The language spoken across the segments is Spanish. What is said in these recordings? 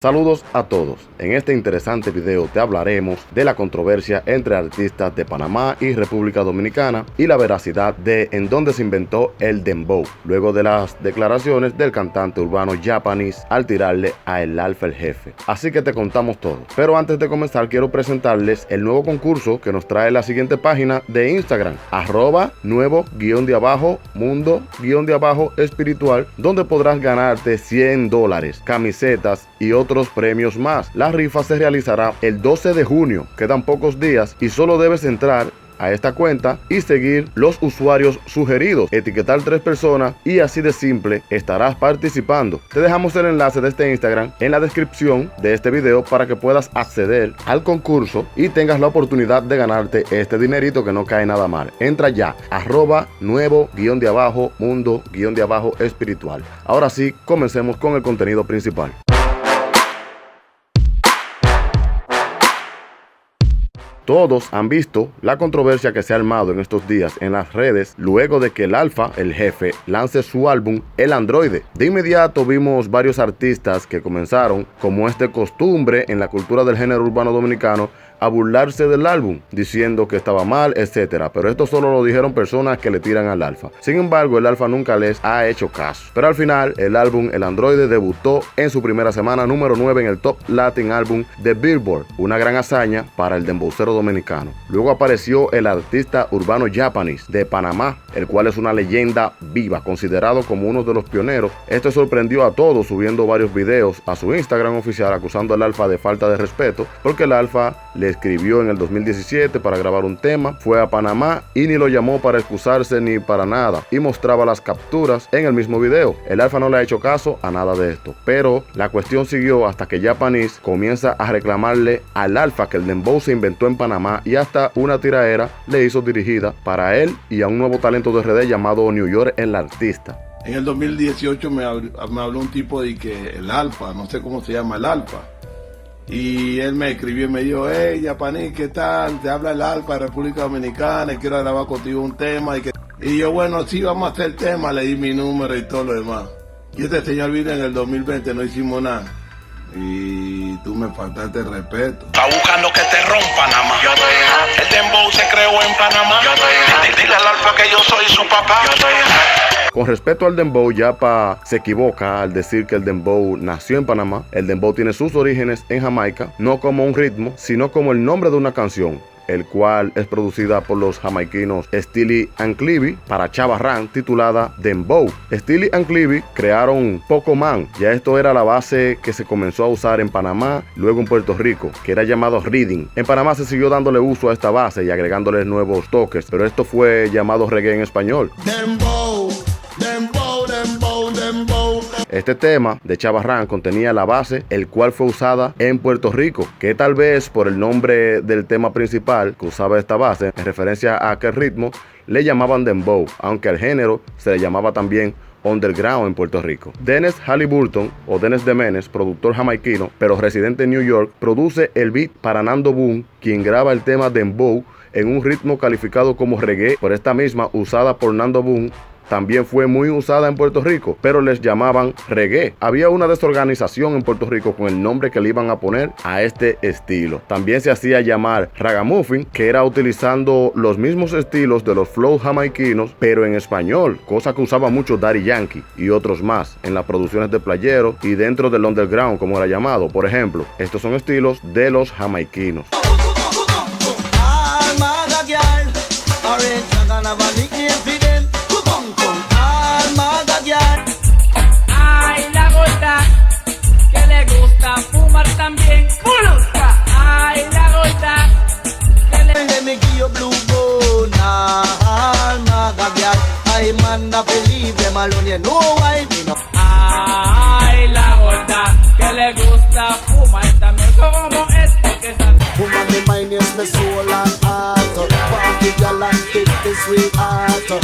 Saludos a todos. En este interesante video te hablaremos de la controversia entre artistas de Panamá y República Dominicana y la veracidad de en dónde se inventó el dembow, luego de las declaraciones del cantante urbano Japanese al tirarle a El Alfa el Jefe. Así que te contamos todo. Pero antes de comenzar quiero presentarles el nuevo concurso que nos trae la siguiente página de Instagram, @nuevo_mundo_espiritual, donde podrás ganarte $100, camisetas y otros premios más. La rifa se realizará el 12 de junio, quedan pocos días y solo debes entrar a esta cuenta y seguir los usuarios sugeridos, etiquetar 3 personas y así de simple estarás participando. Te dejamos el enlace de este Instagram en la descripción de este video para que puedas acceder al concurso y tengas la oportunidad de ganarte este dinerito que no cae nada mal. Entra ya, @nuevo_mundo_espiritual. Ahora sí, comencemos con el contenido principal. Todos han visto la controversia que se ha armado en estos días en las redes luego de que El Alfa, el Jefe, lance su álbum El Androide. De inmediato vimos varios artistas que comenzaron, como es de costumbre en la cultura del género urbano dominicano, a burlarse del álbum, diciendo que estaba mal, etcétera. Pero esto solo lo dijeron personas que le tiran al Alfa. Sin embargo, el Alfa nunca les ha hecho caso. Pero al final, el álbum El Androide debutó en su primera semana número 9 en el Top Latin Album de Billboard, una gran hazaña para el dembowcero dominicano. Luego apareció el artista urbano Japanese de Panamá, el cual es una leyenda viva, considerado como uno de los pioneros. Este sorprendió a todos subiendo varios videos a su Instagram oficial acusando al Alfa de falta de respeto, porque el Alfa le escribió en el 2017 para grabar un tema, fue a Panamá y ni lo llamó para excusarse ni para nada, y mostraba las capturas en el mismo video. El Alfa no le ha hecho caso a nada de esto, pero la cuestión siguió hasta que Japanese comienza a reclamarle al Alfa que el dembow se inventó en Panamá y hasta una tiraera le hizo dirigida para él y a un nuevo talento de RD llamado New York el Artista. En el 2018 me habló un tipo de que el Alfa, no sé cómo se llama el Alfa, y él me escribió y me dijo: hey Japanese, ¿qué tal? Te habla el Alfa de República Dominicana y quiero grabar contigo un tema. Y yo, bueno, sí, vamos a hacer el tema, le di mi número y todo lo demás. Y este señor vino en el 2020, no hicimos nada. Y tú me faltaste el respeto. Está buscando que te rompa nada más. El dembow se creó en Panamá. Dile al Alfa que yo soy su papá. Con respecto al dembow, Yapa se equivoca al decir que el dembow nació en Panamá. El dembow tiene sus orígenes en Jamaica, no como un ritmo, sino como el nombre de una canción, el cual es producida por los jamaiquinos Steely and Clevie para Chava Ran, titulada Dembow. Steely and Clevie crearon Poco Man, ya esto era la base que se comenzó a usar en Panamá, luego en Puerto Rico, que era llamado Reading. En Panamá se siguió dándole uso a esta base y agregándoles nuevos toques, pero esto fue llamado reggae en español. Dembow, dembow, dembow, dembow. Este tema de Chava Ran contenía la base, el cual fue usada en Puerto Rico, que tal vez por el nombre del tema principal que usaba esta base, en referencia a aquel ritmo, le llamaban dembow, aunque al género se le llamaba también underground en Puerto Rico. Dennis Halliburton, o Dennis de Menes, productor jamaiquino, pero residente en New York, produce el beat para Nando Boom, quien graba el tema dembow en un ritmo calificado como reggae. Por esta misma, usada por Nando Boom, también fue muy usada en Puerto Rico, pero les llamaban reggae. Había una desorganización en Puerto Rico con el nombre que le iban a poner a este estilo. También se hacía llamar ragamuffin, que era utilizando los mismos estilos de los flows jamaiquinos, pero en español, cosa que usaba mucho Daddy Yankee y otros más en las producciones de playero y dentro del underground, como era llamado. Por ejemplo, estos son estilos de los jamaiquinos. Ay, la gorda, que le gusta fumar también. Ay, la gorda, que le me guío blue bone, ay, manda Felipe Maloney, no hay vino. Ay, la gorda, que le gusta fumar también. Como este que está. Woman, me mind is my soul and heart. Party girl and take this sweet heart.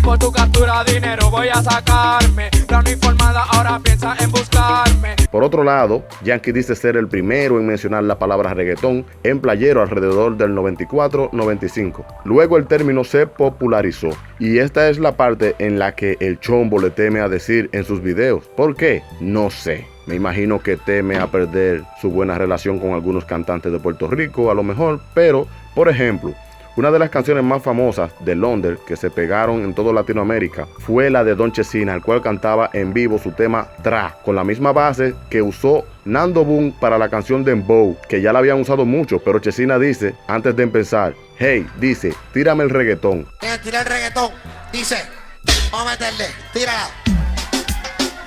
Por tu captura dinero voy a sacarme. La uniformada ahora piensa en buscarme. Por otro lado, Yankee dice ser el primero en mencionar la palabra reggaetón en playero alrededor del 94-95. Luego el término se popularizó y esta es la parte en la que el chombo le teme a decir en sus videos. ¿Por qué? No sé. Me imagino que teme a perder su buena relación con algunos cantantes de Puerto Rico, a lo mejor, pero, por ejemplo, una de las canciones más famosas de Londres que se pegaron en toda Latinoamérica fue la de Don Chesina, el cual cantaba en vivo su tema Tra, con la misma base que usó Nando Boom para la canción Dembow, que ya la habían usado mucho, pero Chesina dice, antes de empezar, hey, dice, tírame el reggaetón. Tira el reggaetón, dice, vamos a meterle, tírala.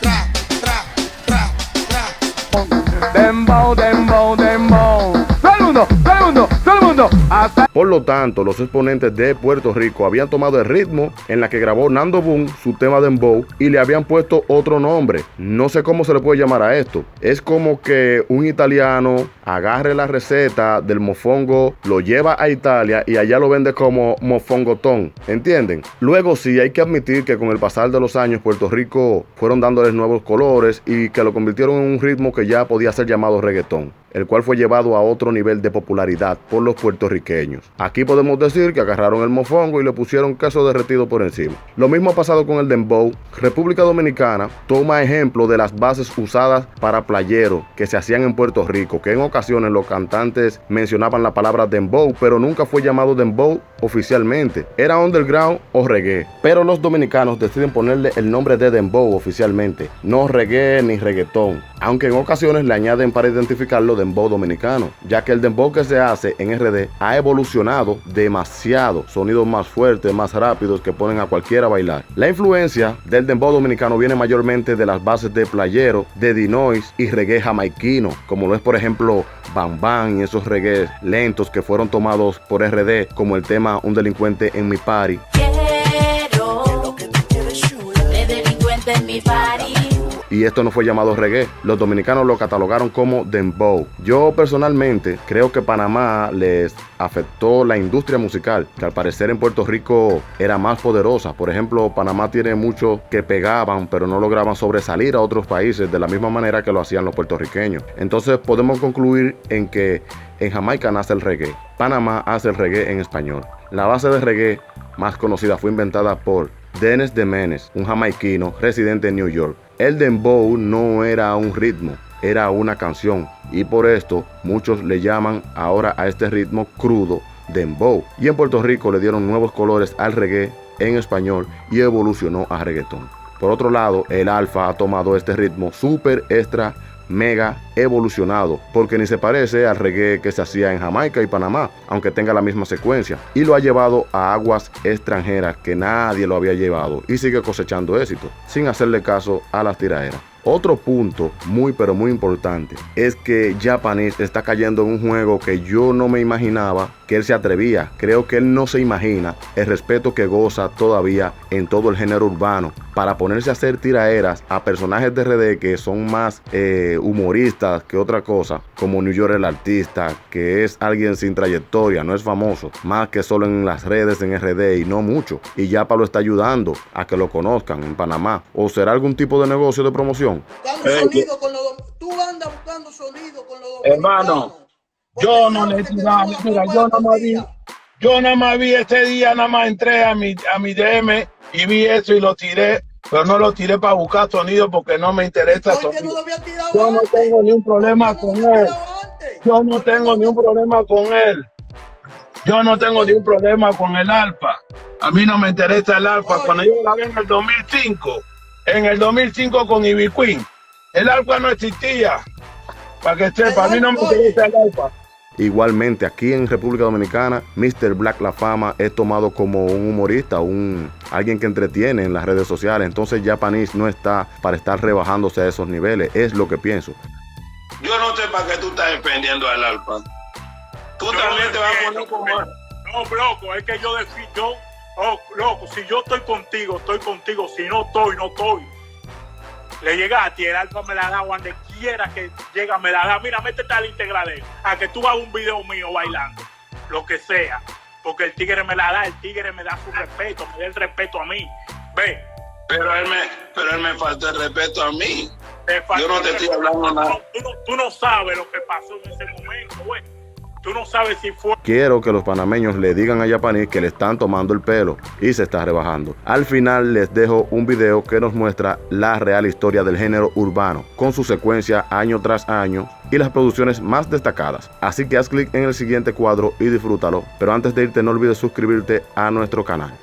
Tra, tra, tra, tra. Dembow, dembow, dembow. Todo el mundo, todo el mundo, todo el mundo. Hasta Por lo tanto, los exponentes de Puerto Rico habían tomado el ritmo en la que grabó Nando Boom su tema Dembow y le habían puesto otro nombre. No sé cómo se le puede llamar a esto. Es como que un italiano agarre la receta del mofongo, lo lleva a Italia y allá lo vende como mofongotón. ¿Entienden? Luego sí hay que admitir que con el pasar de los años Puerto Rico fueron dándoles nuevos colores y que lo convirtieron en un ritmo que ya podía ser llamado reggaetón, el cual fue llevado a otro nivel de popularidad por los puertorriqueños. Aquí podemos decir que agarraron el mofongo y le pusieron queso derretido por encima. Lo mismo ha pasado con el dembow. República Dominicana toma ejemplo de las bases usadas para playero que se hacían en Puerto Rico, que en ocasiones los cantantes mencionaban la palabra dembow, pero nunca fue llamado dembow oficialmente. Era underground o reggae. Pero los dominicanos deciden ponerle el nombre de dembow oficialmente, no reggae ni reggaetón, aunque en ocasiones le añaden para identificarlo dembow dominicano, ya que el dembow que se hace en RD ha evolucionado demasiado, sonidos más fuertes, más rápidos que ponen a cualquiera a bailar. La influencia del dembow dominicano viene mayormente de las bases de playero, de dinois y reggae jamaiquino, como lo es por ejemplo Bam Bam y esos reggae lentos que fueron tomados por RD, como el tema Un delincuente en mi party. Quiero de delincuente en mi party. Y esto no fue llamado reggae. Los dominicanos lo catalogaron como dembow. Yo personalmente creo que Panamá les afectó la industria musical, que al parecer en Puerto Rico era más poderosa. Por ejemplo, Panamá tiene muchos que pegaban, pero no lograban sobresalir a otros países de la misma manera que lo hacían los puertorriqueños. Entonces podemos concluir en que en Jamaica nace el reggae. Panamá hace el reggae en español. La base de reggae más conocida fue inventada por Dennis de Menes, un jamaiquino residente en New York. El dembow no era un ritmo, era una canción, y por esto muchos le llaman ahora a este ritmo crudo dembow. Y en Puerto Rico le dieron nuevos colores al reggae en español y evolucionó a reggaetón. Por otro lado, el Alfa ha tomado este ritmo súper extra mega evolucionado, porque ni se parece al reggae que se hacía en Jamaica y Panamá, aunque tenga la misma secuencia, y lo ha llevado a aguas extranjeras que nadie lo había llevado y sigue cosechando éxito, sin hacerle caso a las tiraderas. Otro punto muy pero muy importante es que Japanese está cayendo en un juego que yo no me imaginaba que él se atrevía. Creo que él no se imagina el respeto que goza todavía en todo el género urbano para ponerse a hacer tiraderas a personajes de RD que son más humoristas que otra cosa, como New York el artista, que es alguien sin trayectoria, no es famoso, más que solo en las redes en RD y no mucho, y Yapa lo está ayudando a que lo conozcan en Panamá. ¿O será algún tipo de negocio de promoción? Tú andas buscando sonido con los hermano, yo no le tiraba, mira, yo nada más vi ese día, nada más entré a mi DM y vi eso y lo tiré, pero no lo tiré para buscar sonido porque no me interesa sonido. Yo no tengo ni un problema con él. Yo no tengo ni un problema con él. Yo no tengo ni un problema con el Alfa. A mí no me interesa el Alfa. Cuando yo grabé en el 2005 con Ivy Queen, el Alfa no existía. Para que sepa, a mí no me interesa el Alfa. Igualmente, aquí en República Dominicana, Mr. Black La Fama es tomado como un humorista, alguien que entretiene en las redes sociales. Entonces Japanese no está para estar rebajándose a esos niveles, es lo que pienso. Yo no sé para qué tú estás defendiendo al Alfa. Tú también te vas a poner como... No, loco, es que yo decido, loco, si yo estoy contigo, si no estoy, no estoy. Le llega a ti, el Alfa me la da donde quiera que llega, me la da. Mira, métete al Integradero, a que tú hagas un video mío bailando, lo que sea. Porque el tigre me la da, el tigre me da su respeto, me da el respeto a mí. Ve. Pero él me falta el respeto a mí. Yo no te estoy hablando nada. Tú no sabes lo que pasó en ese momento, güey. Tú no sabes si fue... Quiero que los panameños le digan a Yapaní que le están tomando el pelo y se está rebajando. Al final les dejo un video que nos muestra la real historia del género urbano, con su secuencia año tras año y las producciones más destacadas. Así que haz clic en el siguiente cuadro y disfrútalo. Pero antes de irte no olvides suscribirte a nuestro canal.